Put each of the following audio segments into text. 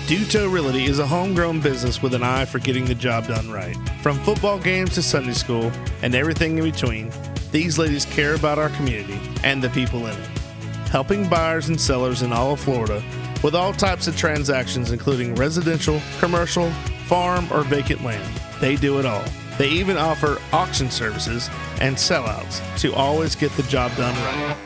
Duto Realty is a homegrown business with an eye for getting the job done right. From football games to Sunday school and everything in between, these ladies care about our community and the people in it. Helping buyers and sellers in all of Florida with all types of transactions, including residential, commercial, farm, or vacant land. They do it all. They even offer auction services and sellouts to always get the job done right.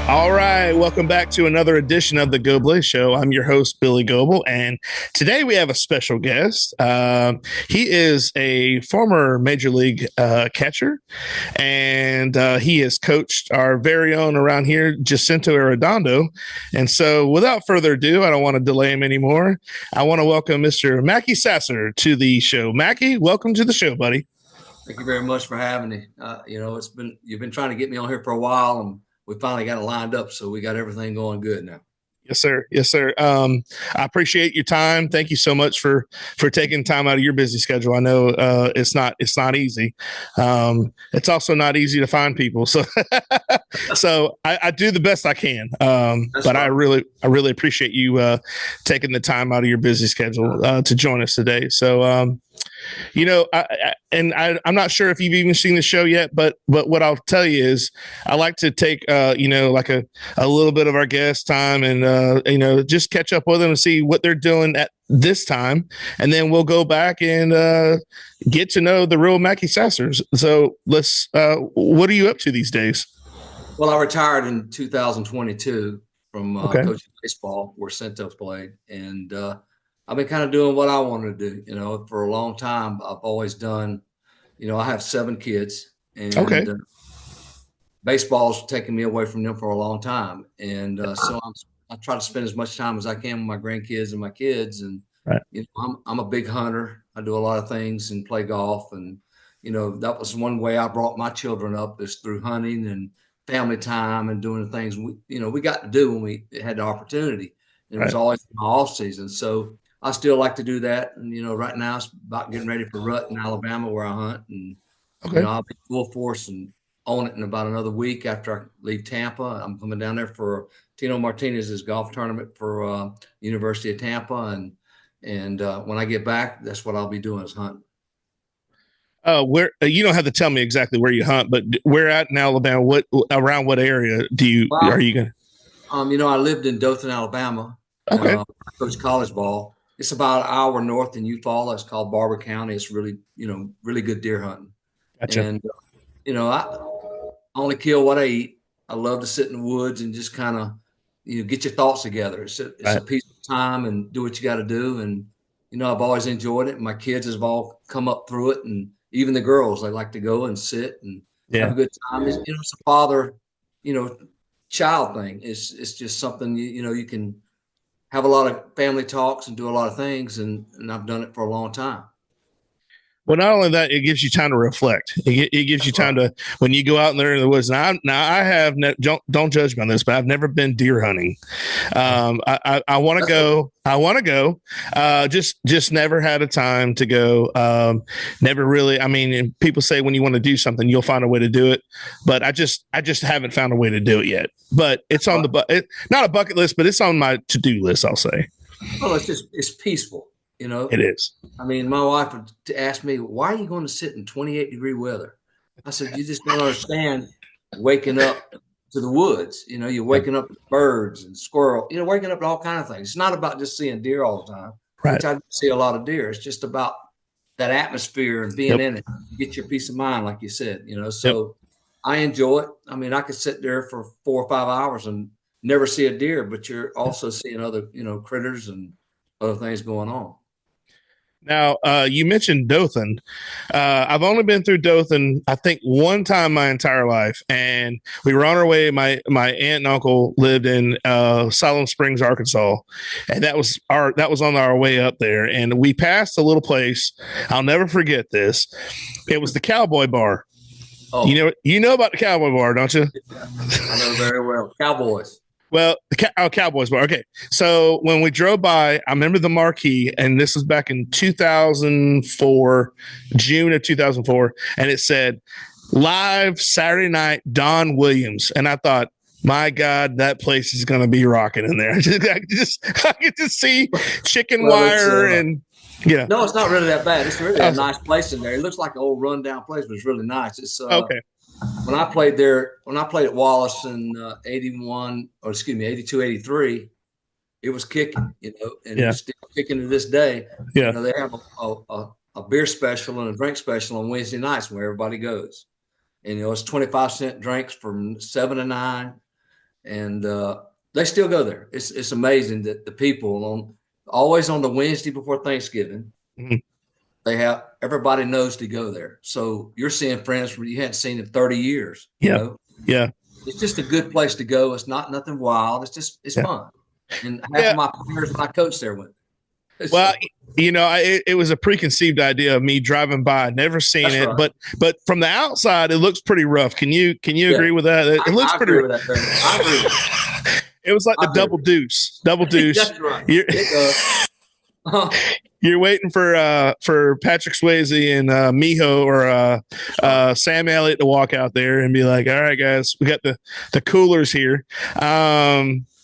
All right, welcome back to another edition of the Goblay Show. I'm your host, Billy Goble, and today we have a special guest. He is a former Major League catcher, and he has coached our very own around here, Jacinto Arredondo. And so without further ado, I don't want to delay him anymore. I want to welcome Mr. Mackey Sasser to the show. Mackey, welcome to the show, buddy. Thank you very much for having me. You've been trying to get me on here for a while, and we finally got it lined up, so we got everything going good now. Yes, sir. Yes, sir. I appreciate your time. Thank you so much for taking time out of your busy schedule. I know it's not easy. It's also not easy to find people. So I do the best I can. But right. I really appreciate you taking the time out of your busy schedule to join us today. So I'm not sure if you've even seen the show yet, but what I'll tell you is I like to take, like a little bit of our guest time and, just catch up with them and see what they're doing at this time. And then we'll go back and get to know the real Mackey Sassers. So what are you up to these days? Well, I retired in 2022 from coaching baseball where Cinto played. And, I've been kind of doing what I wanted to do, for a long time. I've always done, I have 7 kids, and baseball's taken me away from them for a long time. And so I try to spend as much time as I can with my grandkids and my kids. And, right. I'm a big hunter. I do a lot of things and play golf. And, that was one way I brought my children up, is through hunting and family time and doing the things we got to do when we had the opportunity. And it was always my off season. So I still like to do that. And, right now it's about getting ready for rut in Alabama where I hunt. And, I'll be full force and own it in about another week after I leave Tampa. I'm coming down there for Tino Martinez's golf tournament for University of Tampa. And when I get back, that's what I'll be doing, is hunting. Where you don't have to tell me exactly where you hunt, but where at in Alabama, around what area are you going to? I lived in Dothan, Alabama. Okay. I coached college ball. It's about an hour north in Eufaula. It's called Barber County. It's really, really good deer hunting. Gotcha. And, I only kill what I eat. I love to sit in the woods and just kind of, get your thoughts together. It's a peaceful time and do what you got to do. And, I've always enjoyed it. My kids have all come up through it. And even the girls, they like to go and sit and have a good time. It's a father, child thing. It's just something, you can have a lot of family talks and do a lot of things. And I've done it for a long time. Well, not only that, it gives you time to reflect. It gives you time to, when you go out there in the woods. Now I have don't judge me on this, but I've never been deer hunting. I want to go. I want to go. Just never had a time to go. Never really. I mean, people say when you want to do something, you'll find a way to do it. But I just haven't found a way to do it yet. But it's on not a bucket list, but it's on my to-do list, I'll say. Well, it's peaceful. It is. I mean, my wife would ask me, why are you going to sit in 28-degree weather? I said, you just don't understand waking up to the woods. You're waking up to birds and squirrel, waking up to all kinds of things. It's not about just seeing deer all the time, right. Which I see a lot of deer. It's just about that atmosphere and being in it. You get your peace of mind, like you said, so I enjoy it. I mean, I could sit there for 4 or 5 hours and never see a deer, but you're also seeing other, critters and other things going on. Now, you mentioned Dothan. I've only been through Dothan, I think, one time my entire life, and we were on our way. My aunt and uncle lived in Siloam Springs, Arkansas, and that was on our way up there. And we passed a little place. I'll never forget this. It was the Cowboy Bar. Oh. You know about the Cowboy Bar, don't you? I know very well. Cowboys. Well, Cowboys bar. Okay. So when we drove by, I remember the marquee, and this was back in 2004, June of 2004, and it said live Saturday night, Don Williams. And I thought, my God, that place is going to be rocking in there. I get to see chicken wire and yeah. No, it's not really that bad. It's really a nice place in there. It looks like an old rundown place, but it's really nice. It's okay. When I played there, when I played at Wallace in 82, 83, it was kicking, and it's still kicking to this day. Yeah. They have a beer special and a drink special on Wednesday nights where everybody goes. And, it's 25-cent drinks from 7 to 9. And they still go there. It's amazing that the people always on the Wednesday before Thanksgiving, they have everybody knows to go there. So you're seeing friends you hadn't seen in 30 years. Yeah. Yeah. It's just a good place to go. It's not nothing wild. It's fun. And half of my players when I coached there went. Well, it was a preconceived idea of me driving by, never seen it, right. but from the outside, it looks pretty rough. Can you agree with that? It looks pretty rough. I agree with that. It was like the double deuce. That's right. You're waiting for Patrick Swayze and Miho or Sam Elliott to walk out there and be like, "All right, guys, we got the coolers here."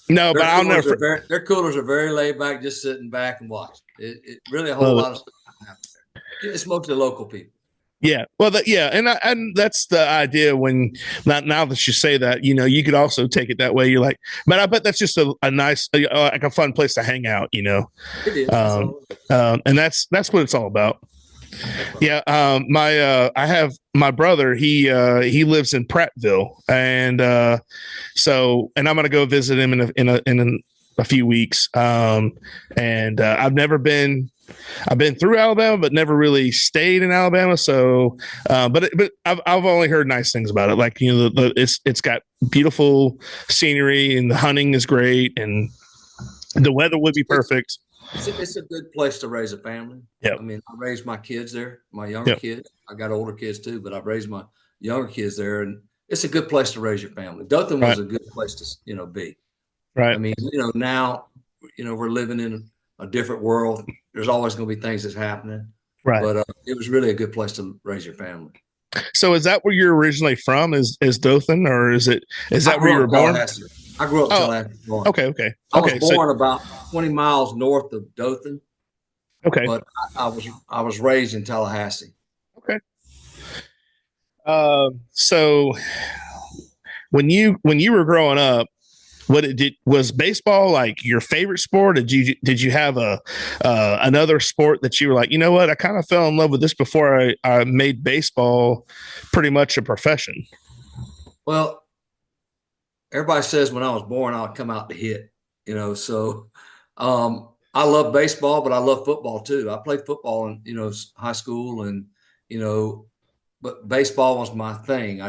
No, but I'll never. Their coolers are very laid back, just sitting back and watching. It really a whole lot of stuff happens there. It's mostly local people. Yeah, well, and that's the idea. When now that you say that, you could also take it that way. You're like, but I bet that's just a nice, like a fun place to hang out. It is, and that's what it's all about. Yeah, I have my brother. He lives in Prattville, and and I'm gonna go visit him in a few weeks. And I've never been. I've been through Alabama, but never really stayed in Alabama. So, but I've only heard nice things about it. Like it's got beautiful scenery, and the hunting is great, and the weather would be perfect. It's a good place to raise a family. Yeah. I mean, I raised my kids there, my younger kids. I got older kids too, but I've raised my younger kids there, and it's a good place to raise your family. Dothan was a good place to, be. Right. I mean, now, we're living in a different world. There's always going to be things that's happening. Right. But it was really a good place to raise your family. So is that where you're originally from? Is Dothan, or is that where you were born? I grew up in Tallahassee. Okay. I was born about 20 miles north of Dothan. Okay. But I was raised in Tallahassee. Okay. So when you were growing up, was baseball like your favorite sport? Did you have another sport that you were like, what, I kind of fell in love with this before I made baseball pretty much a profession? Well, everybody says when I was born, I'll come out to hit, so I love baseball, but I love football too. I played football in, high school and, but baseball was my thing.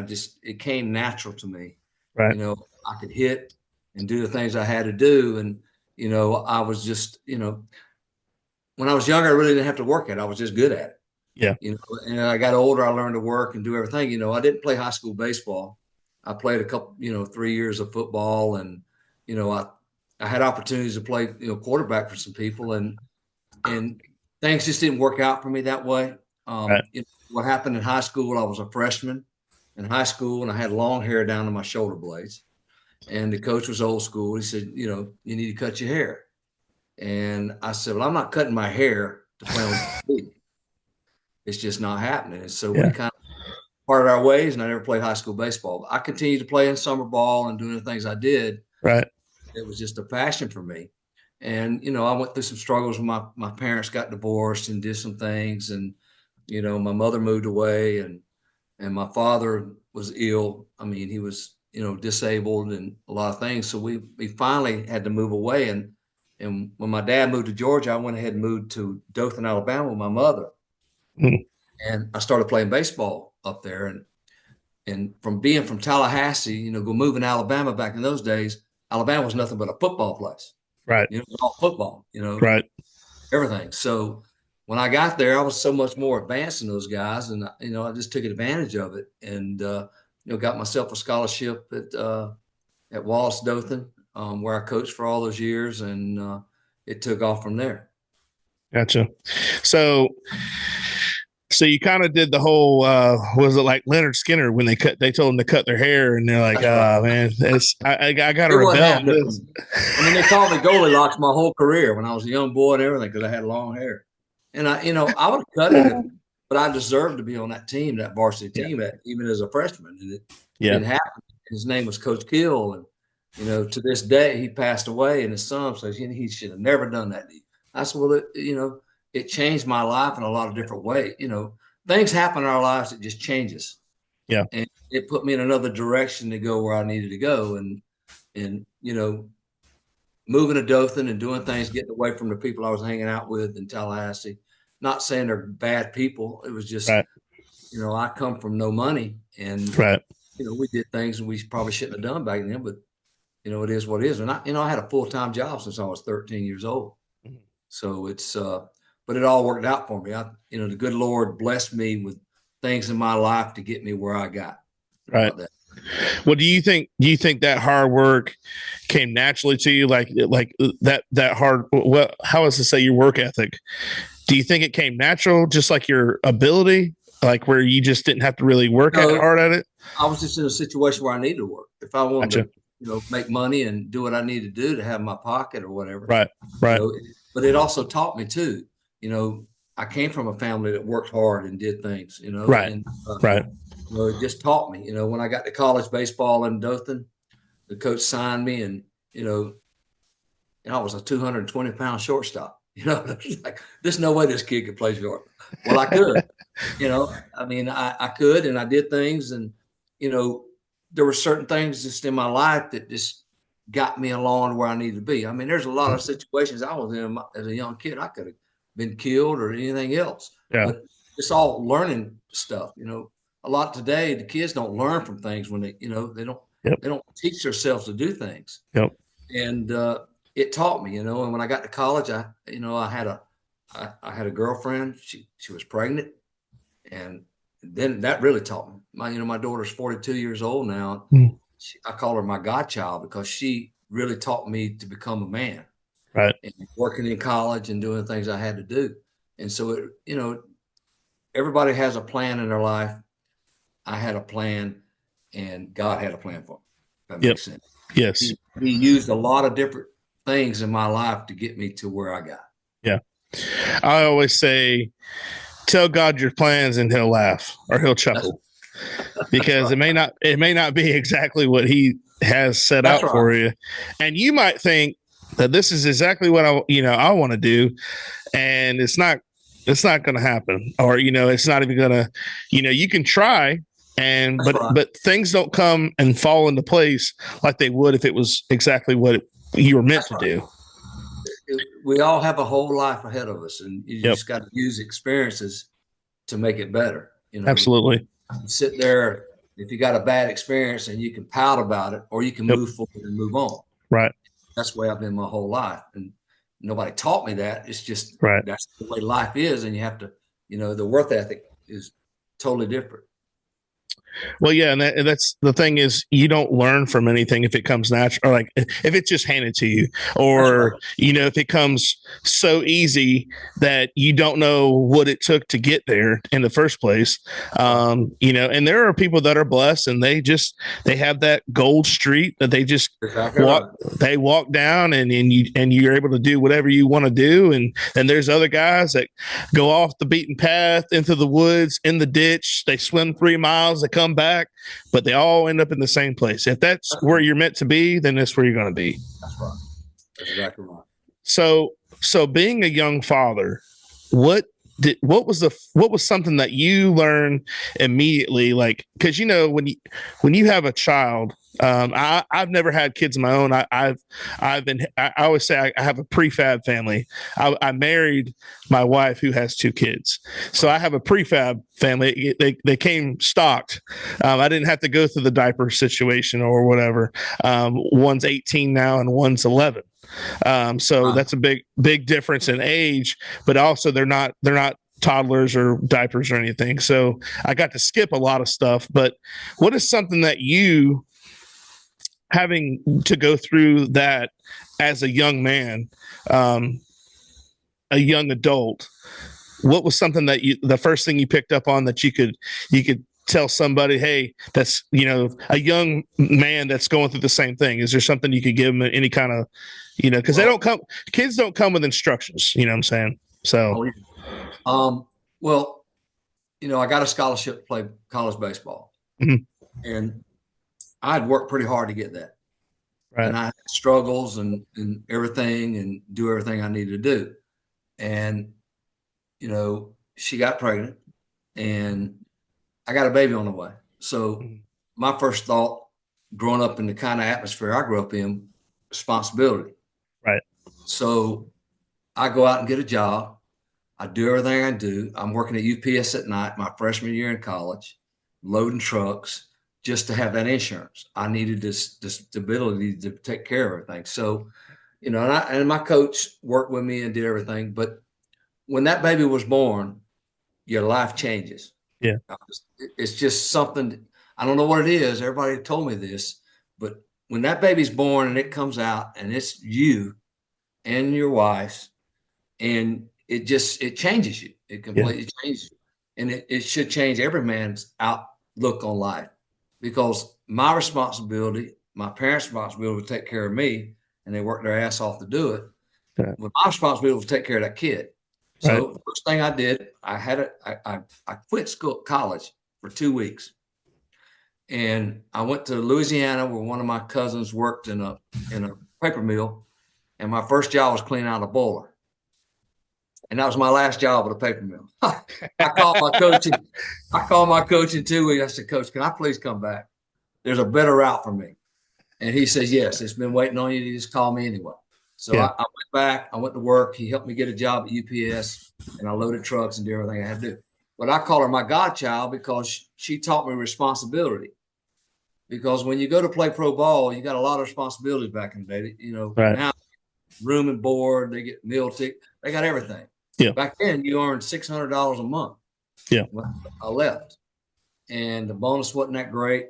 It came natural to me. Right. I could hit and do the things I had to do. And, I was just, when I was younger, I really didn't have to work at it. I was just good at it. Yeah. And I got older, I learned to work and do everything. I didn't play high school baseball. I played a couple, 3 years of football, and, I had opportunities to play, quarterback for some people, and things just didn't work out for me that way. Right. What happened in high school, I was a freshman in high school, and I had long hair down to my shoulder blades. And the coach was old school. He said, you need to cut your hair. And I said, well, I'm not cutting my hair to play on TV. It's just not happening. And so we kind of parted our ways, and I never played high school baseball. I continued to play in summer ball and doing the things I did. Right. It was just a passion for me. And, I went through some struggles when my parents got divorced and did some things. And, my mother moved away, and my father was ill. I mean, he was, disabled and a lot of things. So we finally had to move away. And when my dad moved to Georgia, I went ahead and moved to Dothan, Alabama with my mother. Mm-hmm. And I started playing baseball up there. And from being from Tallahassee, moving to Alabama back in those days, Alabama was nothing but a football place. Right. All football, right. Everything. So when I got there, I was so much more advanced than those guys. And, I just took advantage of it and, got myself a scholarship at Wallace Dothan. where I coached for all those years, and it took off from there. Gotcha. So you kind of did the whole, was it like Leonard Skinner when they told them to cut their hair, and they're like, oh man, I got to rebel. I mean, they called me Goldilocks my whole career when I was a young boy and everything, because I had long hair. And I would have cut it, but I deserved to be on that team, that varsity team, even as a freshman. And it didn't happen. His name was Coach Kill. And, to this day, he passed away, and his son says, he should have never done that. I said, well, it changed my life in a lot of different ways. Things happen in our lives, it just changes. Yeah. And it put me in another direction to go where I needed to go. And moving to Dothan and doing things, getting away from the people I was hanging out with in Tallahassee. Not saying they're bad people. It was just, I come from no money, and, we did things we probably shouldn't have done back then, but, it is what it is. And I had a full-time job since I was 13 years old. So it's, but it all worked out for me. The good Lord blessed me with things in my life to get me where I got. Right. Well, do you think that hard work came naturally to you? Like that hard, well, how is to say your work ethic? Do you think it came natural, just like your ability, like where you just didn't have to really work hard at it? I was just in a situation where I needed to work. If I wanted to, make money and do what I need to do to have in my pocket or whatever. Right. But it also taught me too, I came from a family that worked hard and did things, Right. And, Right. It just taught me, when I got to college baseball in Dothan, the coach signed me, and, I was a 220-pound shortstop. Like, there's no way this kid could play short. Well, I could, I could, and I did things, and, there were certain things just in my life that just got me along where I needed to be. I mean, there's a lot of situations I was in as a young kid. I could have been killed or anything else. Yeah. But it's all learning stuff. A lot today, the kids don't learn from things when they don't teach themselves to do things. Yep. And it taught me, and when I got to college, I had a girlfriend. She was pregnant, and then that really taught me. My daughter's 42 years old now. I call her my godchild because she really taught me to become a man. Right. And working in college and doing things I had to do. And so, everybody has a plan in their life. I had a plan, and God had a plan for me. That makes sense. Yes. He used a lot of different things in my life to get me to where I got. Yeah. I always say, tell God your plans and he'll laugh or he'll chuckle. Because it may not be exactly what he has set out for you. And you might think that this is exactly what I want to do, and it's not going to happen, or it's not even going to, you can try, and but things don't come and fall into place like they would if it was exactly what you were meant to do. We all have a whole life ahead of us, and you just got to use experiences to make it better. Absolutely. You sit there, if you got a bad experience, and you can pout about it, or you can move forward and move on. Right. That's the way I've been my whole life, and nobody taught me that. It's just that's the way life is, and you have to, the work ethic is totally different. Well, yeah, and that's the thing is you don't learn from anything if it comes natural, or like if it's just handed to you, or if it comes so easy that you don't know what it took to get there in the first place. And there are people that are blessed and they have that gold street that they just walk down, and you're able to do whatever you want to do. And then there's other guys that go off the beaten path into the woods, in the ditch, they swim 3 miles, they come back, but they all end up in the same place. If that's where you're meant to be, then that's where you're going to be. That's right. That's exactly right. So being a young father, what was something that you learned immediately? Like, because when you have a child, I've never had kids of my own. I always say I have a prefab family. I married my wife who has 2 kids, so I have a prefab family. They came stocked. I didn't have to go through the diaper situation or whatever. One's 18 now and one's 11. So that's a big difference in age, but also they're not toddlers or diapers or anything. So I got to skip a lot of stuff. But what is something that you having to go through that as a young man, a young adult, what was something that the first thing you picked up on that you could tell somebody, hey, that's, a young man that's going through the same thing? Is there something you could give them, any kind of, because kids don't come with instructions, you know what I'm saying? So, well, I got a scholarship to play college baseball, and I'd worked pretty hard to get that. Right. And I had struggles and everything, and do everything I needed to do. And, she got pregnant and I got a baby on the way. So my first thought, growing up in the kind of atmosphere I grew up in, responsibility. Right. So I go out and get a job. I do everything I do. I'm working at UPS at night, my freshman year in college, loading trucks just to have that insurance. I needed this stability to take care of everything. So, and my coach worked with me and did everything. But when that baby was born, your life changes. Yeah. It's just something, I don't know what it is. Everybody told me this, but when that baby's born and it comes out and it's you and your wife, and it changes you. It completely changes you. And it should change every man's outlook on life, because my responsibility, my parents' responsibility was to take care of me, and they worked their ass off to do it. Yeah. But my responsibility was to take care of that kid. So the first thing I did, I quit college for 2 weeks, and I went to Louisiana, where one of my cousins worked in a paper mill, and my first job was cleaning out a boiler, and that was my last job at a paper mill. I called my coach in 2 weeks. I said, "Coach, can I please come back? There's a better route for me." And he says, "Yes, it's been waiting on you. You just call me anyway." So I went back. I went to work. He helped me get a job at UPS, and I loaded trucks and did everything I had to do. But I call her my godchild, because she taught me responsibility. Because when you go to play pro ball, you got a lot of responsibilities back in the day. Now room and board, they get meal ticket, they got everything. Yeah. Back then, you earned $600 a month. Yeah. When I left, and the bonus wasn't that great.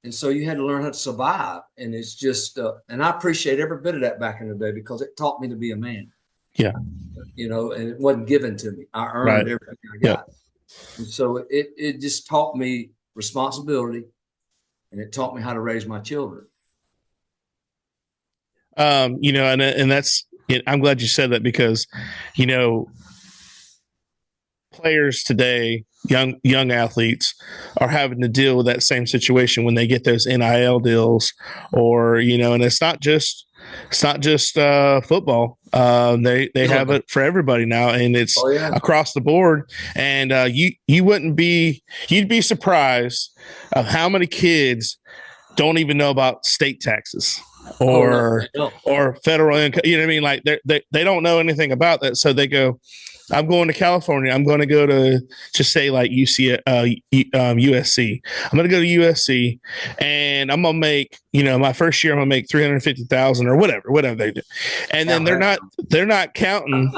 And so you had to learn how to survive. And it's just, and I appreciate every bit of that back in the day, because it taught me to be a man. Yeah. And it wasn't given to me. I earned everything I got. And so it just taught me responsibility, and it taught me how to raise my children. And that's, I'm glad you said that, because, players today, young athletes, are having to deal with that same situation when they get those NIL deals, or, and it's not just football. They have it for everybody now, and it's across the board. And you'd be surprised of how many kids don't even know about state taxes or federal income. You know what I mean? Like they don't know anything about that. So they go, I'm going to California. I'm going to go to, just say, like USC. I'm going to go to USC, and I'm going to make, my first year, I'm going to make $350,000 or whatever they do. And then they're not counting.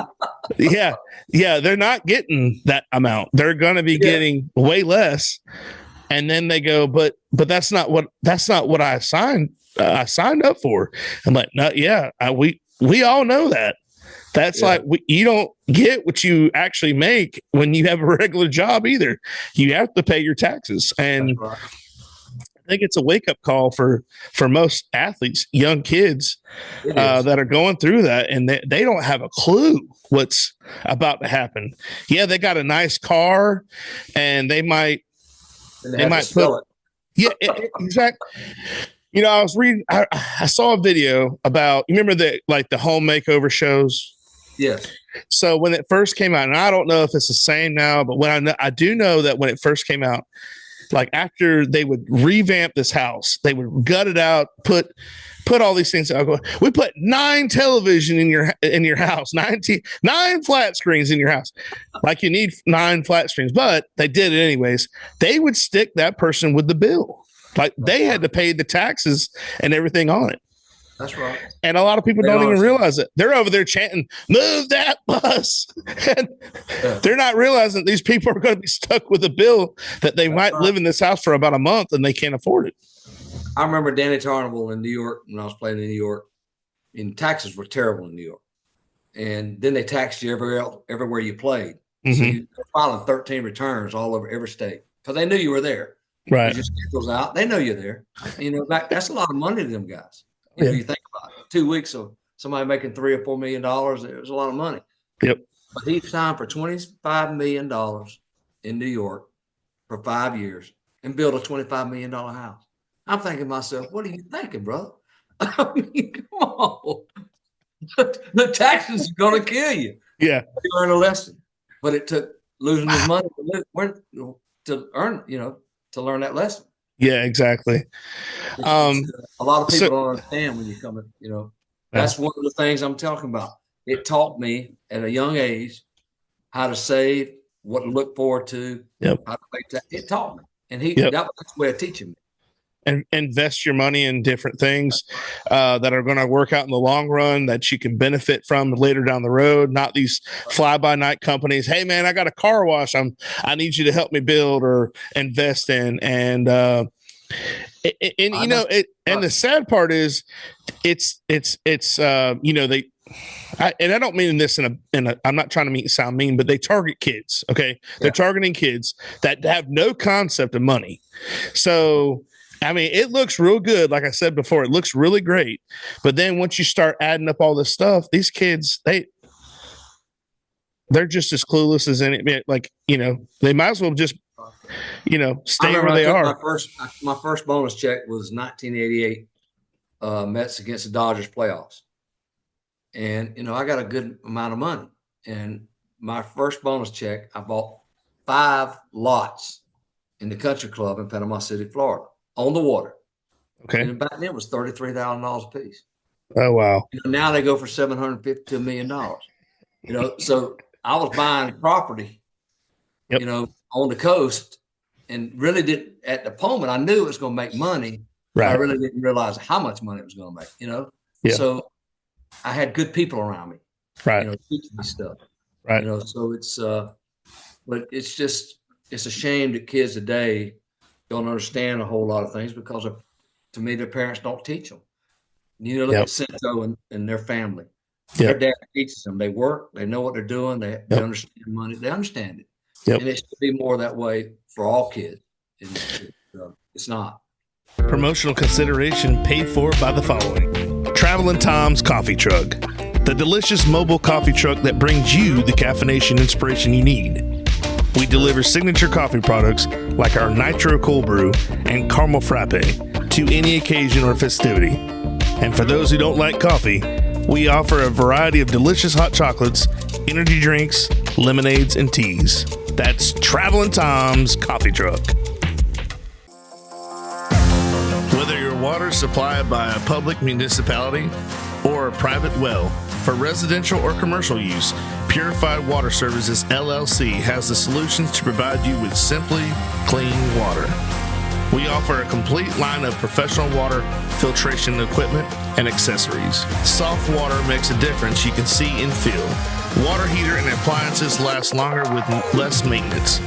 They're not getting that amount. They're going to be getting way less. And then they go, but that's not what I signed up for. I'm like, no, we all know that. That's like, you don't get what you actually make when you have a regular job either. You have to pay your taxes. And I think it's a wake up call for most athletes, young kids that are going through that. And they don't have a clue what's about to happen. Yeah. They got a nice car, and they might put it. Exactly. I was reading, I saw a video about, you remember the home makeover shows? Yes. So when it first came out, and I don't know if it's the same now, but I do know that when it first came out, like after they would revamp this house, they would gut it out, put all these things out. We put 9 television in your house, 9 flat screens in your house. Like, you need 9 flat screens, but they did it anyways. They would stick that person with the bill. Like, they had to pay the taxes and everything on it. That's right. And a lot of people don't even realize it. They're over there chanting, "Move that bus." And they're not realizing these people are going to be stuck with a bill that they might live in this house for about a month, and they can't afford it. I remember Danny Tarnable in New York when I was playing in New York. And taxes were terrible in New York. And then they taxed you everywhere you played. Mm-hmm. So you were filing 13 returns all over every state because they knew you were there. Right. Your schedule's out. They know you're there. That's a lot of money to them guys. If you think about it, 2 weeks of somebody making $3 or $4 million, it was a lot of money. Yep. But he signed for $25 million in New York for 5 years and built a $25 million house. I'm thinking to myself, what are you thinking, brother? I mean, come on. The taxes are going to kill you. Yeah. You learn a lesson. But it took losing his money to earn, to learn that lesson. Yeah, exactly. A lot of people don't understand when you come in, that's one of the things I'm talking about. It taught me at a young age how to save, what to look forward to, how to make that. It taught me. And that was his way of teaching me. And invest your money in different things that are going to work out in the long run that you can benefit from later down the road. Not these fly-by-night companies. Hey, man, I got a car wash. I need you to help me build or invest in. And the sad part is, I don't mean this I'm not trying to sound mean, but they target kids. Okay, they're targeting kids that have no concept of money. So. I mean, it looks real good. Like I said before, it looks really great. But then once you start adding up all this stuff, these kids, they're just as clueless as any. Like, they might as well just, stay where they are. My first bonus check was 1988 Mets against the Dodgers playoffs. And, I got a good amount of money. And my first bonus check, I bought 5 lots in the country club in Panama City, Florida. On the water. Okay. And back then it was $33,000 a piece. Oh, wow. Now they go for $750 to $1 million. So I was buying property, on the coast and really didn't, at the moment, I knew it was going to make money. Right. I really didn't realize how much money it was going to make, Yeah. So I had good people around me, right. Teaching me stuff. Right. So it's, but it's a shame that kids today don't understand a whole lot of things because to me, their parents don't teach them. Look at Cinto and their family. Their dad teaches them. They work. They know what they're doing. They understand money. They understand it. And it should be more that way for all kids. It's not. Promotional consideration paid for by the following. Traveling Tom's Coffee Truck. The delicious mobile coffee truck that brings you the caffeination inspiration you need. We deliver signature coffee products like our Nitro Cold Brew and Caramel Frappe to any occasion or festivity. And for those who don't like coffee, we offer a variety of delicious hot chocolates, energy drinks, lemonades, and teas. That's Traveling Tom's Coffee Truck. Whether your water is supplied by a public municipality or a private well, for residential or commercial use, Purified Water Services, LLC has the solutions to provide you with simply clean water. We offer a complete line of professional water filtration equipment and accessories. Soft water makes a difference you can see and feel. Water heater and appliances last longer with less maintenance.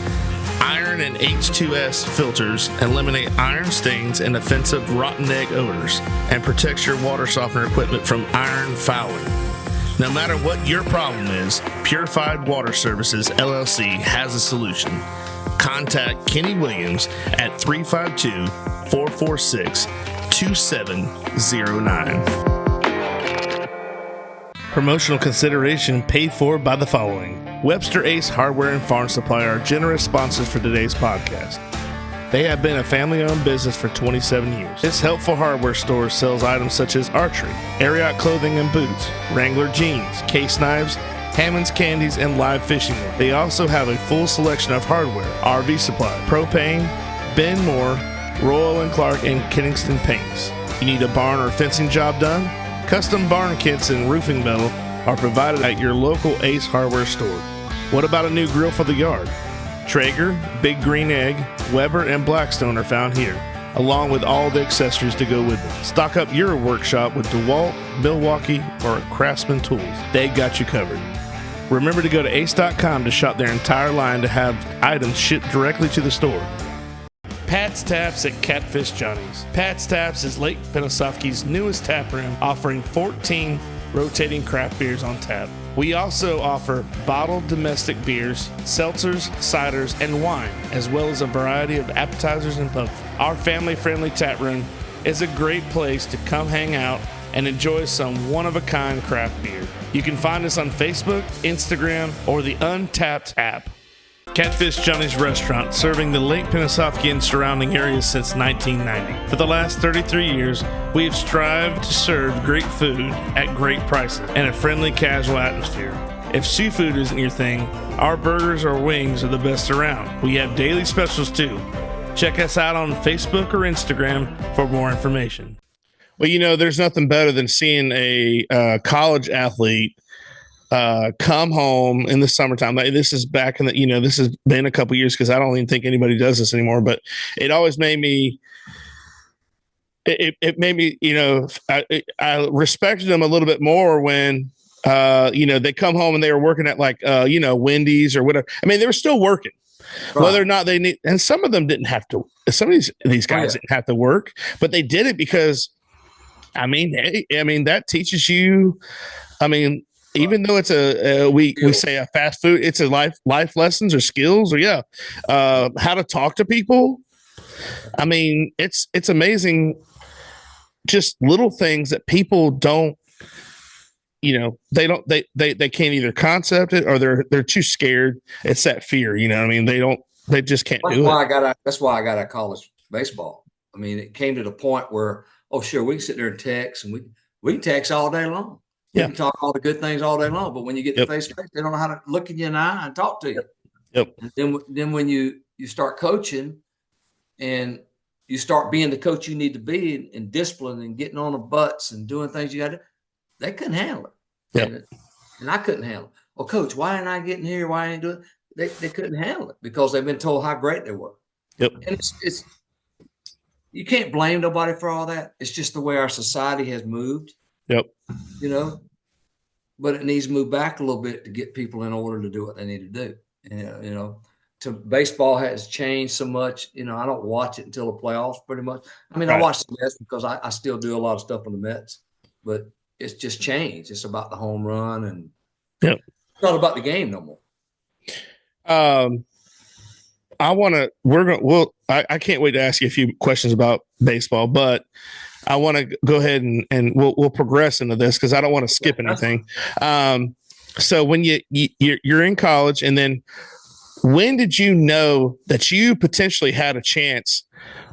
Iron and H2S filters eliminate iron stains and offensive rotten egg odors and protects your water softener equipment from iron fouling. No matter what your problem is, Purified Water Services, LLC has a solution. Contact Kenny Williams at 352-446-2709. Promotional consideration paid for by the following. Webster Ace Hardware and Farm Supply are generous sponsors for today's podcast. They have been a family-owned business for 27 years. This helpful hardware store sells items such as archery, Ariat clothing and boots, Wrangler jeans, case knives, Hammond's candies, and live fishing wear. They also have a full selection of hardware, RV supply, propane, Ben Moore, Royal & Clark, and Kingston paints. You need a barn or fencing job done? Custom barn kits and roofing metal are provided at your local Ace Hardware store. What about a new grill for the yard? Traeger, Big Green Egg, Weber, and Blackstone are found here, along with all the accessories to go with them. Stock up your workshop with DeWalt, Milwaukee, or Craftsman tools. They got you covered. Remember to go to ace.com to shop their entire line to have items shipped directly to the store. Pat's Taps at Catfish Johnny's. Pat's Taps is Lake Peninsaukee's newest tap room, offering 14 rotating craft beers on tap. We also offer bottled domestic beers, seltzers, ciders, and wine, as well as a variety of appetizers and pub. Our family-friendly tap room is a great place to come hang out and enjoy some one-of-a-kind craft beer. You can find us on Facebook, Instagram, or the Untapped app. Catfish Johnny's Restaurant, serving the Lake Peninsauke and surrounding areas since 1990. For the last 33 years, we have strived to serve great food at great prices and a friendly, casual atmosphere. If seafood isn't your thing, our burgers or wings are the best around. We have daily specials too. Check us out on Facebook or Instagram for more information. Well, you know, there's nothing better than seeing a college athlete come home in the summertime. This is back in the, you know, this has been a couple years because I don't even think anybody does this anymore, but it always made me, it made me, you know, I respected them a little bit more when, you know, they come home and they were working at like, you know, Wendy's or whatever. I mean, they were still working, right. Whether or not they need, and some of them didn't have to, some of these guys didn't have to work, but they did it because, I mean, that teaches you, I mean, even though it's we say a fast food, it's a life lessons or skills or how to talk to people. I mean, it's amazing, just little things that people don't, you know, they can't either concept it or they're too scared. It's that fear, you know what I mean? They just can't do it. That's why I got out of college baseball. I mean, it came to the point where, oh, sure, we can sit there and text and we can text all day long. You can talk all the good things all day long, but when you get to face to face, they don't know how to look in you in the eye and talk to you. Yep. And then when you start coaching and you start being the coach you need to be and discipline and getting on the butts and doing things you got to, they couldn't handle it. Yep. And I couldn't handle it. Well, coach, why ain't I getting here? Why ain't doing it? They couldn't handle it because they've been told how great they were. Yep. And it's you can't blame nobody for all that. It's just the way our society has moved. Yep. You know, but it needs to move back a little bit to get people in order to do what they need to do. You know, baseball has changed so much. You know, I don't watch it until the playoffs pretty much. I mean, right. I watch the Mets because I still do a lot of stuff on the Mets, but it's just changed. It's about the home run and it's not about the game no more. I can't wait to ask you a few questions about baseball, but I want to go ahead and we'll progress into this because I don't want to skip anything. So when you're in college, and then when did you know that you potentially had a chance,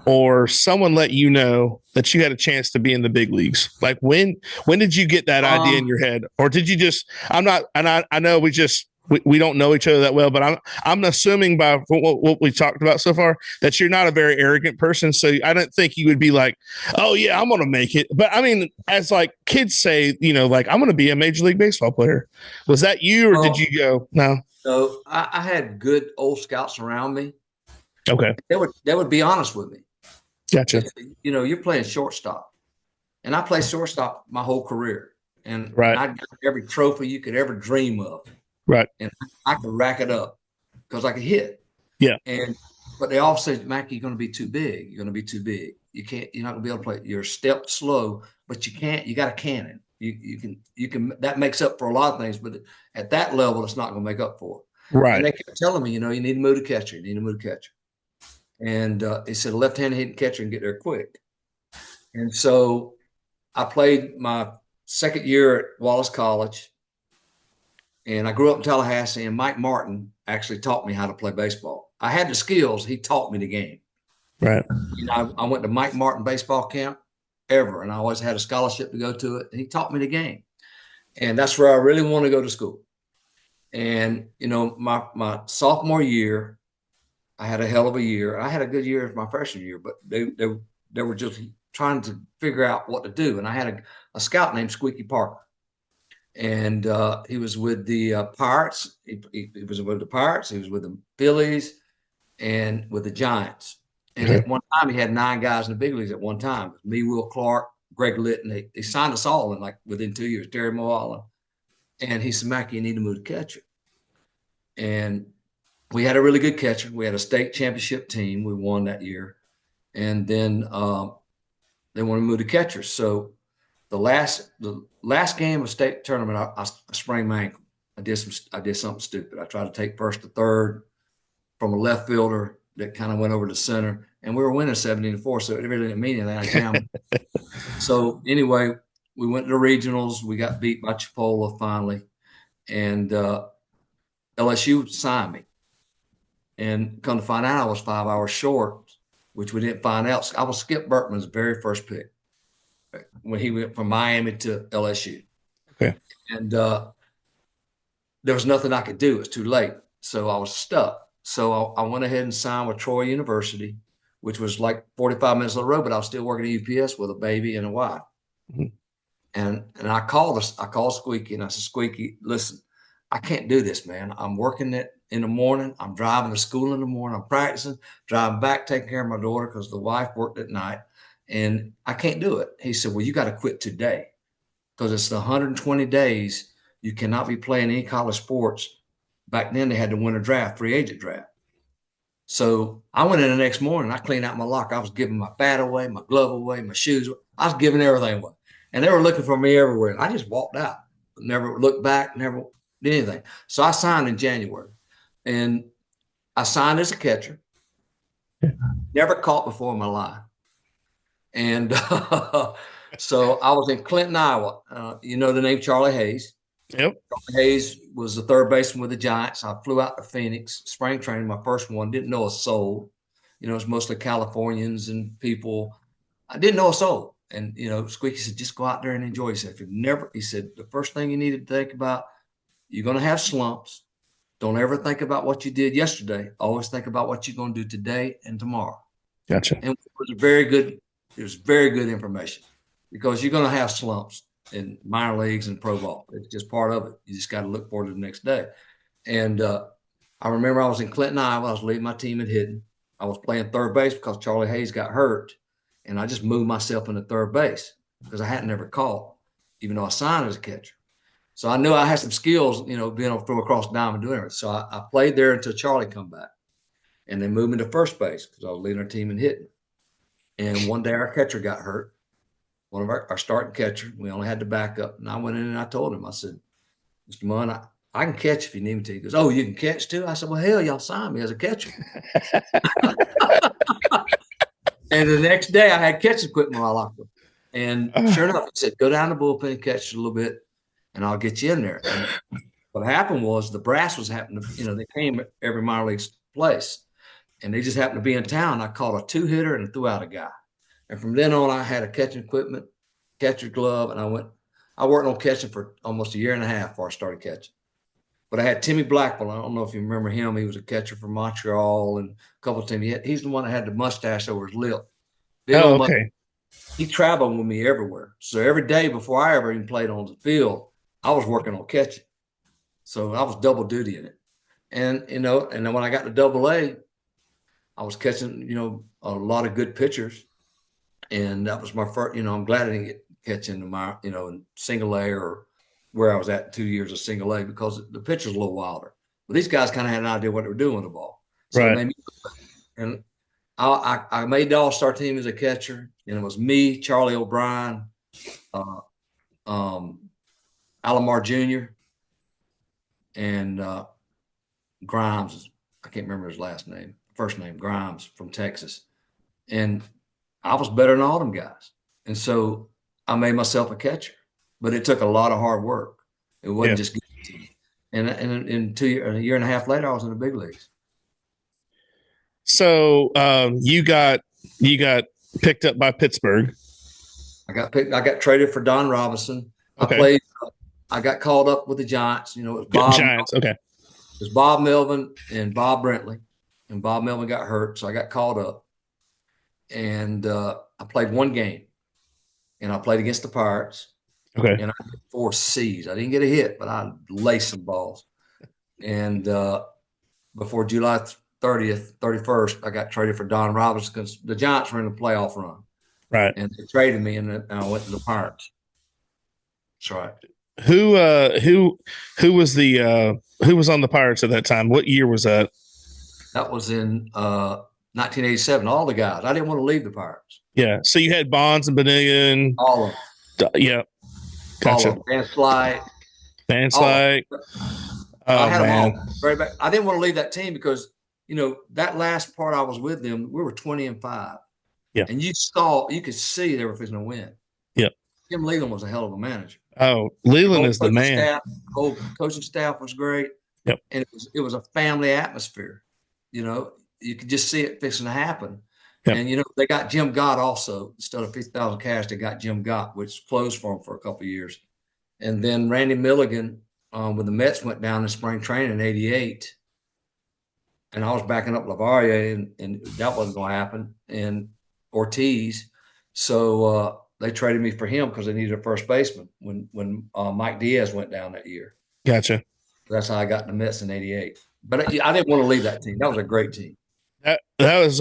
or someone let you know that you had a chance to be in the big leagues? Like when did you get that idea in your head, or did you just? I know we don't know each other that well, but I'm assuming by what we talked about so far that you're not a very arrogant person. So I don't think you would be like, oh yeah, I'm going to make it. But I mean, as like kids say, you know, like I'm going to be a Major League Baseball player. Was that you, or did you go? No. So I had good old scouts around me. Okay. They would be honest with me. Gotcha. You know, you're playing shortstop, and I played shortstop my whole career, and I got every trophy you could ever dream of. Right. And I could rack it up because I could hit. Yeah. But they all said, Mackey, you're going to be too big. You're going to be too big. You're not going to be able to play. You're a step slow, but you got a cannon. You can, that makes up for a lot of things, but at that level, it's not going to make up for it. Right. And they kept telling me, you know, you need to move the catcher. You need to move the catcher. And he said, left-handed hitting catcher and get there quick. And so I played my second year at Wallace College. And I grew up in Tallahassee, and Mike Martin actually taught me how to play baseball. I had the skills. He taught me the game. Right. You know, I went to Mike Martin baseball camp and I always had a scholarship to go to it. And he taught me the game. And that's where I really want to go to school. And, you know, my sophomore year, I had a hell of a year. I had a good year my freshman year, but they were just trying to figure out what to do. And I had a scout named Squeaky Parker. And he was with the Pirates. He was with the Pirates. He was with the Phillies and with the Giants. And at one time, he had 9 guys in the big leagues at one time. Me, Will Clark, Greg Litton. They signed us all in like within 2 years. Terry Moala. And he said, Mackey, you need to move the catcher. And we had a really good catcher. We had a state championship team. We won that year. and then they want to move to catchers. So the last game of state tournament, I sprained my ankle. I did something stupid. I tried to take first to third from a left fielder that kind of went over to center, and we were winning 17-4, so it really didn't mean anything. I jammed. So anyway, we went to the regionals. We got beat by Chipola finally, and LSU signed me. And come to find out, I was 5 hours short, which we didn't find out. I was Skip Bertman's very first pick when he went from Miami to LSU. Okay. And there was nothing I could do. It was too late. So I was stuck. So I went ahead and signed with Troy University, which was like 45 minutes on the road, but I was still working at UPS with a baby and a wife. Mm-hmm. And I called Squeaky, and I said, Squeaky, listen, I can't do this, man. I'm working it in the morning. I'm driving to school in the morning. I'm practicing, driving back, taking care of my daughter because the wife worked at night, and I can't do it. He said, well, you got to quit today because it's the 120 days. You cannot be playing any college sports. Back then they had the winter draft, free agent draft. So I went in the next morning. I cleaned out my locker. I was giving my bat away, my glove away, my shoes. I was giving everything away. And they were looking for me everywhere. I just walked out, never looked back, never did anything. So I signed in January, and I signed as a catcher. Never caught before in my life. And so I was in Clinton, Iowa. You know the name Charlie Hayes. Yep. Charlie Hayes was the third baseman with the Giants. I flew out to Phoenix, spring training, my first one. Didn't know a soul. You know, it's mostly Californians and people. I didn't know a soul. And, you know, Squeaky said, just go out there and enjoy yourself. He said, the first thing you need to think about, you're going to have slumps. Don't ever think about what you did yesterday. Always think about what you're going to do today and tomorrow. Gotcha. And it was very good information because you're going to have slumps in minor leagues and pro ball. It's just part of it. You just got to look forward to the next day. And I remember I was in Clinton, Iowa. I was leading my team at hitting. I was playing third base because Charlie Hayes got hurt. And I just moved myself into third base because I hadn't never caught, even though I signed as a catcher. So I knew I had some skills, you know, being able to throw across the diamond and doing it. So I played there until Charlie come back. And they moved me to first base because I was leading our team in hitting. And one day our catcher got hurt. One of our starting catcher. We only had the backup. And I went in and I told him, I said, Mr. Munn, I can catch if you need me to. He goes, oh, you can catch too? I said, well, hell, y'all signed me as a catcher. And the next day I had catching equipment in my locker. And sure enough, he said, go down the bullpen and catch a little bit, and I'll get you in there. And what happened was the brass was happening, you know, they came at every minor league place, and they just happened to be in town. I caught a 2-hitter and threw out a guy. And from then on, I had a catching equipment, catcher's glove, and I worked on catching for almost a year and a half before I started catching. But I had Timmy Blackwell. I don't know if you remember him. He was a catcher from Montreal and a couple of teams. He's the one that had the mustache over his lip. Okay. He traveled with me everywhere. So every day before I ever even played on the field, I was working on catching. So I was double duty in it. And, you know, and then when I got to Double-A, I was catching, you know, a lot of good pitchers. And that was my first, you know, I'm glad I didn't get catching in my, you know, in Single-A or where I was at 2 years of Single-A because the pitch was a little wilder. But these guys kind of had an idea what they were doing with the ball. So right. It made me, and I made the all-star team as a catcher, and it was me, Charlie O'Brien, Alomar Jr., and Grimes. I can't remember his first name, Grimes from Texas. And I was better than all them guys. And so I made myself a catcher. But it took a lot of hard work. It wasn't just good to me. And a year and a half later, I was in the big leagues. So you got picked up by Pittsburgh. I got traded for Don Robinson. Okay. I got called up with the Giants. You know, it was Bob. Giants. Okay. It was Bob Melvin and Bob Brentley, and Bob Melvin got hurt, so I got called up. And I played one game, and I played against the Pirates. Okay. And I got 4 C's. I didn't get a hit, but I laced some balls. And before July 31st, I got traded for Don Robinson because the Giants were in the playoff run. Right. And they traded me, and I went to the Pirates. That's right. Who was who was on the Pirates at that time? What year was that? That was in 1987, all the guys. I didn't want to leave the Pirates. Yeah. So you had Bonds and Bonilla and all of them. Yeah. Gotcha. All of them. Van Slyke. Oh, I had man. them all. Very bad. I didn't want to leave that team because, that last part I was with them, we were 20-5. Yeah. And you could see they were fixing to win. Yeah. Jim Leland was a hell of a manager. Oh, Leland is the man. The whole coaching staff was great. Yep. And it was a family atmosphere. You could just see it fixing to happen. Yep. And, they got Jim Gott also. Instead of 50,000 cash, they got Jim Gott, which closed for him for a couple of years. And then Randy Milligan, when the Mets went down in spring training in 88, and I was backing up LaVarrier, and that wasn't going to happen, and Ortiz. So they traded me for him because they needed a first baseman when Mike Diaz went down that year. Gotcha. That's how I got in the Mets in 88. But I didn't want to leave that team. That was a great team. That was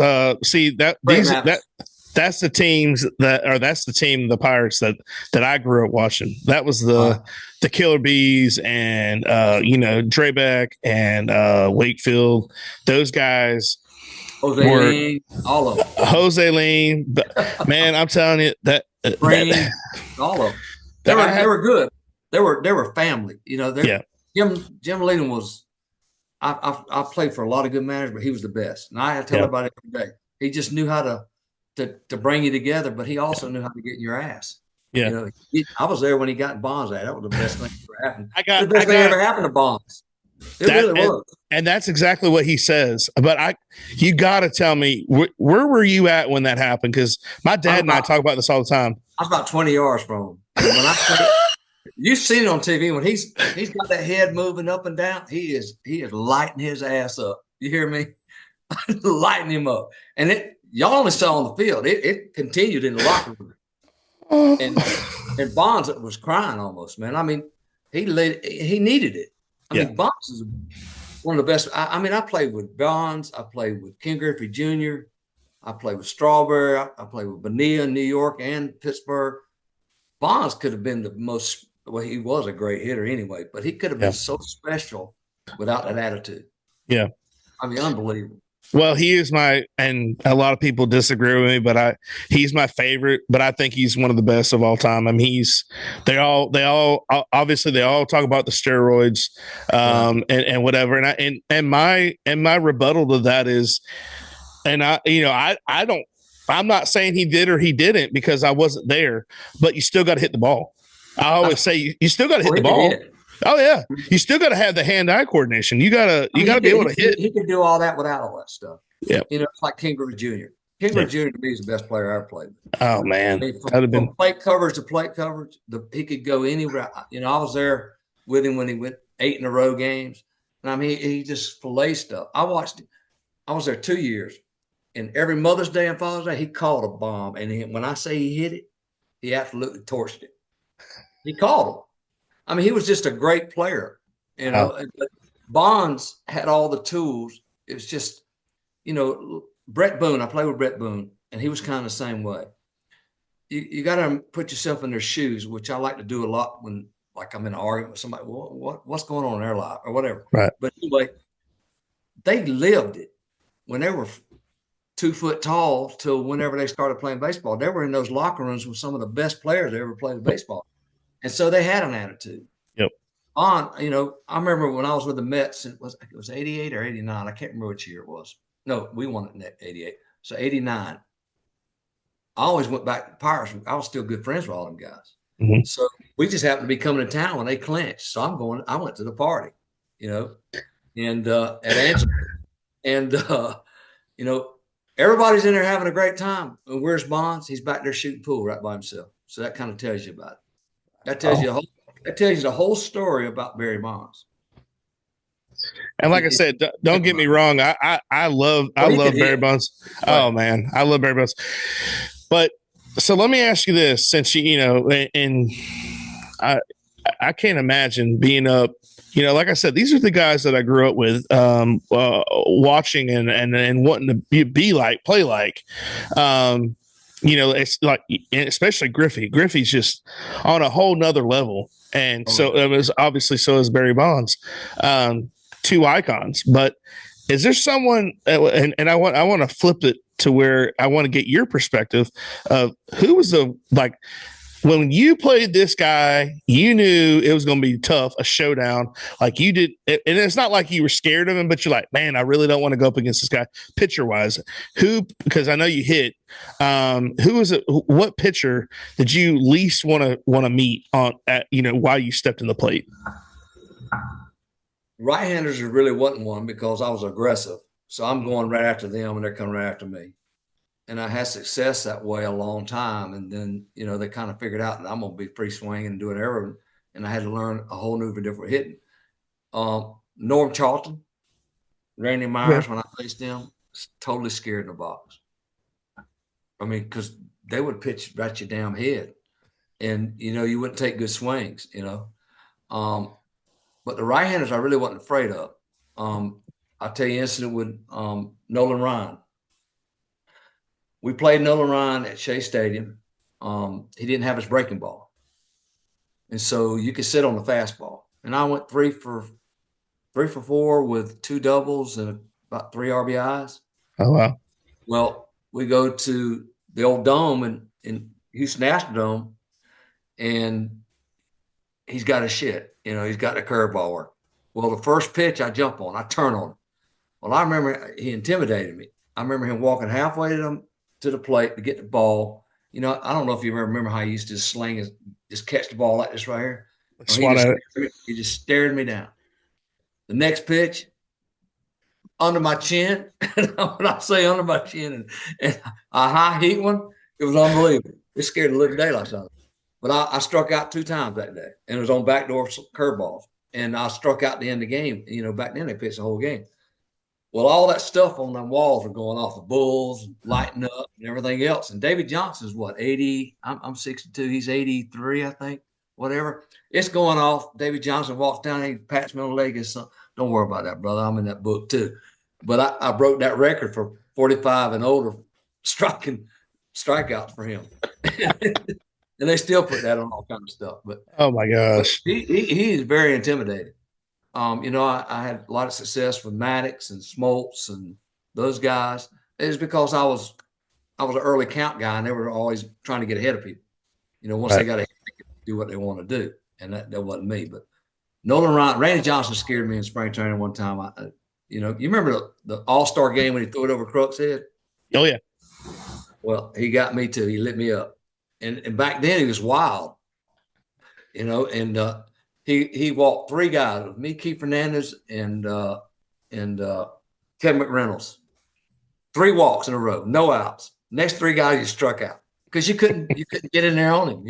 that's the teams that's the team, the Pirates that I grew up watching. That was the Killer Bees and Drebeck and Wakefield. Those guys Jose all of them. Jose Lean, man, I'm telling you that all of them. They were good. They were family. Jim Leland was. I played for a lot of good managers, but he was the best. And I tell everybody every day, he just knew how to bring you together, but he also knew how to get in your ass. Yeah. I was there when he got Bonds at. That was the best thing that ever happened. The best thing that ever happened to Bonds. It really was. And that's exactly what he says. But you got to tell me, where were you at when that happened? Because my dad and I talk about this all the time. I was about 20 yards from him. And when you've seen it on TV when he's got that head moving up and down. He is lighting his ass up. You hear me? Lighting him up. And y'all only saw on the field. It continued in the locker room. And Bonds was crying almost, man. I mean, he needed it. I mean, Bonds is one of the best. I played with Bonds. I played with Ken Griffey Jr. I played with Strawberry. I played with Bonilla in New York and Pittsburgh. Bonds could have been the most. Well, he was a great hitter anyway, but he could have been so special without that attitude. Yeah. I mean, unbelievable. Well, he is and a lot of people disagree with me, but he's my favorite, but I think he's one of the best of all time. I mean, they all obviously they all talk about the steroids, and whatever. And my rebuttal to that is, and I'm not saying he did or he didn't because I wasn't there, but you still got to hit the ball. I always say you still got to hit the ball. Oh yeah, you still got to have the hand-eye coordination. You gotta be able to hit. He could do all that without all that stuff. Yeah, it's like King Griffey Jr. King Griffey Jr. to me is the best player I ever played with. Oh man, from plate coverage to plate coverage, he could go anywhere. I was there with him when he went 8 in a row games, and I mean he just filleted stuff. I watched him. I was there 2 years, and every Mother's Day and Father's Day he called a bomb, and when I say he hit it, he absolutely torched it. He called him. I mean, he was just a great player, Bonds had all the tools. It was just, Brett Boone. I played with Brett Boone, and he was kind of the same way. You got to put yourself in their shoes, which I like to do a lot when, like, I'm in an argument with somebody. What's going on in their life or whatever. Right. But anyway, they lived it when they were 2 foot tall till whenever they started playing baseball. They were in those locker rooms with some of the best players that ever played baseball. And so they had an attitude. Yep. I remember when I was with the Mets, it was 88 or 89. I can't remember which year it was. No, we won it in 88. So 89. I always went back to Pirates. I was still good friends with all them guys. Mm-hmm. So we just happened to be coming to town when they clinched. So I went to the party, and at Angela. And, everybody's in there having a great time. And where's Bonds? He's back there shooting pool right by himself. So that kind of tells you about it. That tells you the whole story about Barry Bonds. And like I said, don't get me wrong. I love Barry Bonds. Right. Oh man, I love Barry Bonds. But so let me ask you this, since and I can't imagine being up. Like I said, these are the guys that I grew up with, watching and wanting to be like, play like. It's like, especially Griffey. Griffey's just on a whole nother level. And so it was obviously, so is Barry Bonds, 2 icons. But Is there someone, and I want to flip it to where I want to get your perspective of who was the, like, when you played this guy, you knew it was going to be tough, a showdown. Like you did, and it's not like you were scared of him, but you're like, man, I really don't want to go up against this guy. Pitcher wise, who? Because I know you hit. Who was it? What pitcher did you least want to meet on? At, while you stepped in the plate. Right-handers really wasn't one because I was aggressive, so I'm going right after them, and they're coming right after me. And I had success that way a long time. And then, they kind of figured out that I'm going to be free swinging and doing everything. And I had to learn a whole new different hitting. Norm Charlton, Randy Myers, when I faced them, totally scared in the box. I mean, because they would pitch right your damn head. And, you wouldn't take good swings, But the right-handers I really wasn't afraid of. I'll tell you an incident with Nolan Ryan. We played Nolan Ryan at Shea Stadium. He didn't have his breaking ball. And so you could sit on the fastball. And I went 3 for 4 with 2 doubles and about 3 RBIs. Oh, wow. Well, we go to the old dome in Houston Astrodome, and he's got a shit. He's got the curveball work. Well, the first pitch I jump on, I turn on him. Well, I remember he intimidated me. I remember him walking halfway to the plate to get the ball. I don't know if you remember how he used to sling just catch the ball like this right here. He just stared me down. The next pitch, under my chin. When I say under my chin and a high heat one, it was unbelievable. It scared the living daylights out of me. But I struck out 2 times that day, and it was on backdoor curveballs. And I struck out at the end of the game. Back then they pitched the whole game. Well, all that stuff on them walls are going off. The Bulls lighting up and everything else. And David Johnson's what, 80? I'm 62. He's 83, I think. Whatever. It's going off. David Johnson walks down and he pats me on the leg and says, "Don't worry about that, brother. I'm in that book too." But I broke that record for 45 and older strikeouts for him. And they still put that on all kinds of stuff. But oh my gosh, he is very intimidating. I had a lot of success with Maddox and Smoltz and those guys. It's because I was an early count guy, and they were always trying to get ahead of people. Once they got ahead, they could do what they want to do, and that wasn't me. But Nolan Ryan, Randy Johnson scared me in spring training one time. You remember the All-Star game when he threw it over Kruk's head? Oh yeah. Well, he got me too. He lit me up, and back then he was wild. And he walked 3 guys with me, Keith Fernandez, and Kevin McReynolds. 3 walks in a row, no outs. Next 3 guys he struck out because you couldn't get in there on him.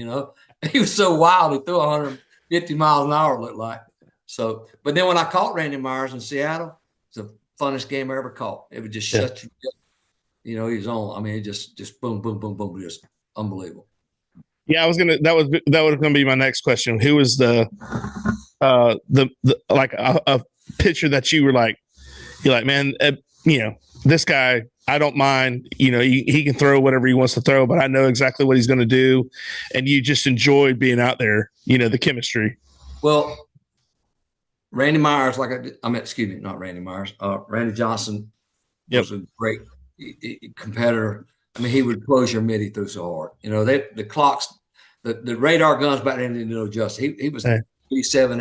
He was so wild. He threw 150 miles an hour, looked like. So, but then when I caught Randy Myers in Seattle, it's the funnest game I ever caught. It would just shut you up. He was on. I mean, it just boom, boom, boom, boom, just unbelievable. Yeah, that was gonna be my next question. Who was the like a pitcher that you're like, man, this guy, I don't mind, he can throw whatever he wants to throw, but I know exactly what he's going to do. And you just enjoyed being out there, the chemistry. Well, Randy Myers, not Randy Myers, Randy Johnson was a great competitor. I mean, he would close your mid, he threw so hard. The clocks, the radar guns back then didn't know just. He was 97,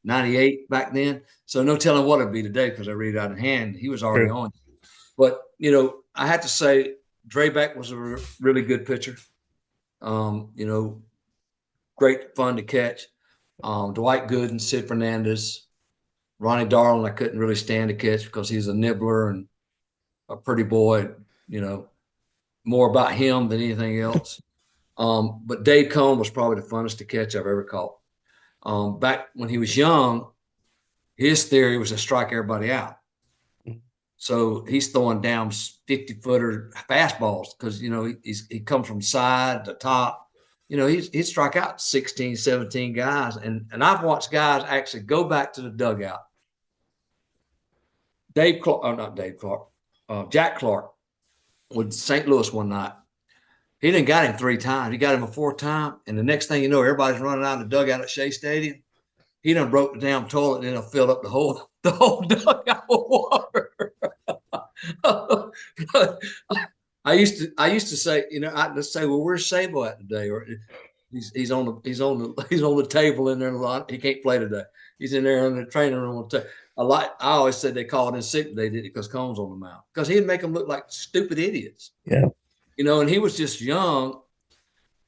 98 back then. So no telling what it'd be today because I read it out of hand. He was already on. But, I had to say Draybeck was a really good pitcher. Great fun to catch. Dwight Gooden, Sid Fernandez, Ronnie Darling, I couldn't really stand to catch because he's a nibbler and a pretty boy, more about him than anything else. But Dave Cone was probably the funnest to catch I've ever caught. Back when he was young, his theory was to strike everybody out. So he's throwing down 50-footer fastballs because, he comes from side to top. He'd strike out 16, 17 guys. And I've watched guys actually go back to the dugout. Jack Clark with St. Louis one night. He didn't got him 3 times. He got him a 4th time. And the next thing you know, everybody's running out of the dugout at Shea Stadium. He done broke the damn toilet and then filled up the whole the whole dugout with water. I used to say, let's say, well, where's Sable at today? Or he's on the table in there a lot. He can't play today. He's in there in the training room. I always said they called in sick. They did it because Combs on the mound, because he'd make them look like stupid idiots. Yeah. And he was just young,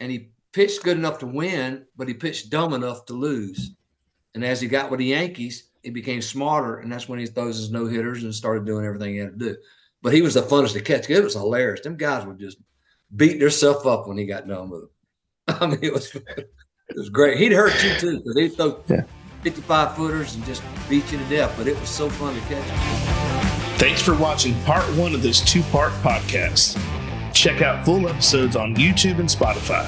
and he pitched good enough to win, but he pitched dumb enough to lose. And as he got with the Yankees, he became smarter, and that's when he throws his no-hitters and started doing everything he had to do. But he was the funnest to catch. It was hilarious. Them guys would just beat themselves up when he got done with them. I mean, it was great. He'd hurt you too, because he'd throw 55-footers and just beat you to death. But it was so fun to catch. Thanks for watching part 1 of this 2-part podcast. Check out full episodes on YouTube and Spotify.